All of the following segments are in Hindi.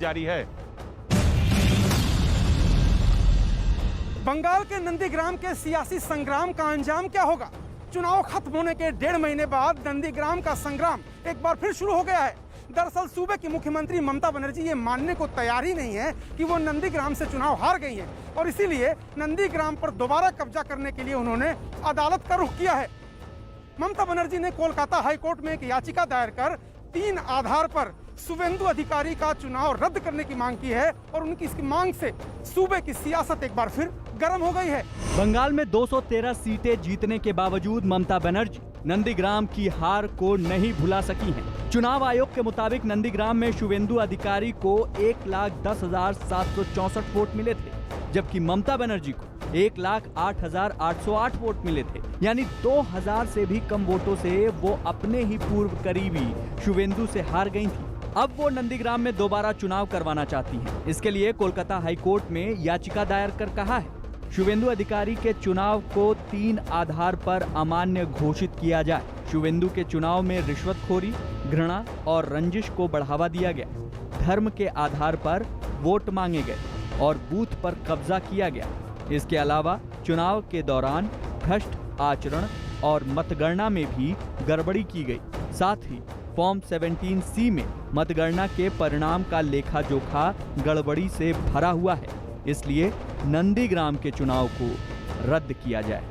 जारी है। बंगाल के नंदीग्राम के सियासी संग्राम का अंजाम क्या होगा? चुनाव खत्म होने के 1.5 महीने बाद नंदीग्राम का संग्राम एक बार फिर शुरू हो गया है। दरअसल सूबे की मुख्यमंत्री ममता बनर्जी ये मानने को तैयार ही नहीं है कि वो नंदीग्राम से चुनाव हार गई हैं और इसीलिए नंदीग्राम पर दोबारा कब्जा करने के लिए उन्होंने अदालत का रुख किया है। ममता बनर्जी ने कोलकाता हाईकोर्ट में एक याचिका दायर कर 3 आधार पर शुवेंदु अधिकारी का चुनाव रद्द करने की मांग की है और उनकी इस मांग से सूबे की सियासत एक बार फिर गर्म हो गई है। बंगाल में 213 सीटें जीतने के बावजूद ममता बनर्जी नंदीग्राम की हार को नहीं भुला सकी हैं। चुनाव आयोग के मुताबिक नंदीग्राम में शुवेंदु अधिकारी को 1,10,764 वोट मिले थे, जबकि ममता बनर्जी को 1,08,808 वोट मिले थे। यानी 2,000 से भी कम वोटों से वो अपने ही पूर्व करीबी शुवेंदु से हार गई थी। अब वो नंदीग्राम में दोबारा चुनाव करवाना चाहती हैं। इसके लिए कोलकाता हाईकोर्ट में याचिका दायर कर कहा है शुवेंदु अधिकारी के चुनाव को 3 आधार पर अमान्य घोषित किया जाए। शुवेंदु के चुनाव में रिश्वतखोरी, घृणा और रंजिश को बढ़ावा दिया गया, धर्म के आधार पर वोट मांगे गए और बूथ पर कब्जा किया गया। इसके अलावा चुनाव के दौरान भ्रष्ट आचरण और मतगणना में भी गड़बड़ी की गई। साथ ही फॉर्म 17C में मतगणना के परिणाम का लेखा जोखा गड़बड़ी से भरा हुआ है। इसलिए नंदीग्राम के चुनाव को रद्द किया जाए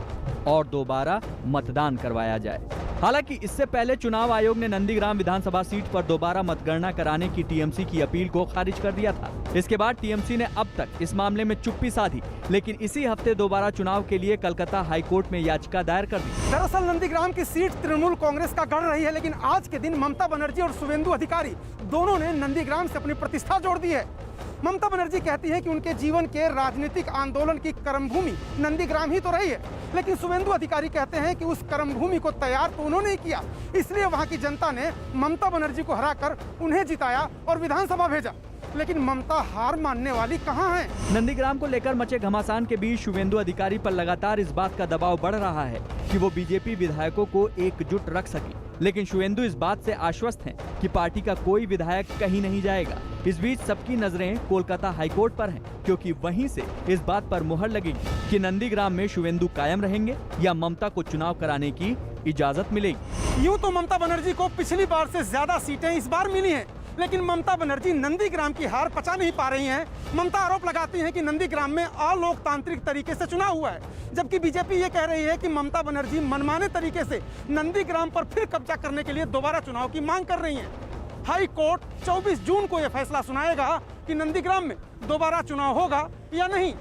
और दोबारा मतदान करवाया जाए। हालांकि इससे पहले चुनाव आयोग ने नंदीग्राम विधानसभा सीट पर दोबारा मतगणना कराने की टीएमसी की अपील को खारिज कर दिया था। इसके बाद टीएमसी ने अब तक इस मामले में चुप्पी साधी, लेकिन इसी हफ्ते दोबारा चुनाव के लिए कलकत्ता हाईकोर्ट में याचिका दायर कर दी। दरअसल नंदीग्राम की सीट तृणमूल कांग्रेस का गढ़ रही है, लेकिन आज के दिन ममता बनर्जी और शुवेंदु अधिकारी दोनों ने नंदीग्राम से अपनी प्रतिष्ठा जोड़ दी है। ममता बनर्जी कहती है कि उनके जीवन के राजनीतिक आंदोलन की कर्मभूमि नंदीग्राम ही तो रही है, लेकिन शुवेंदु अधिकारी कहते हैं कि उस कर्मभूमि को तैयार तो उन्होंने ही किया, इसलिए वहां की जनता ने ममता बनर्जी को हराकर उन्हें जिताया और विधानसभा भेजा। लेकिन ममता हार मानने वाली कहां है? नंदीग्राम को लेकर मचे घमासान के बीच शुवेंदु अधिकारी पर लगातार इस बात का दबाव बढ़ रहा है कि वो बीजेपी विधायकों को एकजुट रख सके, लेकिन शुवेंदु इस बात से आश्वस्त हैं कि पार्टी का कोई विधायक कहीं नहीं जाएगा। इस बीच सबकी नजरें कोलकाता हाईकोर्ट पर हैं, क्योंकि वहीं से इस बात पर मुहर लगेगी कि नंदीग्राम में शुवेंदु कायम रहेंगे या ममता को चुनाव कराने की इजाजत मिलेगी। यूँ तो ममता बनर्जी को पिछली बार से ज्यादा सीटें इस बार मिली हैं, लेकिन ममता बनर्जी नंदीग्राम की हार पचा नहीं पा रही हैं। ममता आरोप लगाती हैं कि नंदीग्राम में अलोकतांत्रिक तरीके से चुनाव हुआ है, जबकि बीजेपी ये कह रही है कि ममता बनर्जी मनमाने तरीके से नंदीग्राम पर फिर कब्जा करने के लिए दोबारा चुनाव की मांग कर रही हैं। हाई कोर्ट 24 जून को यह फैसला सुनाएगा कि नंदीग्राम में दोबारा चुनाव होगा या नहीं।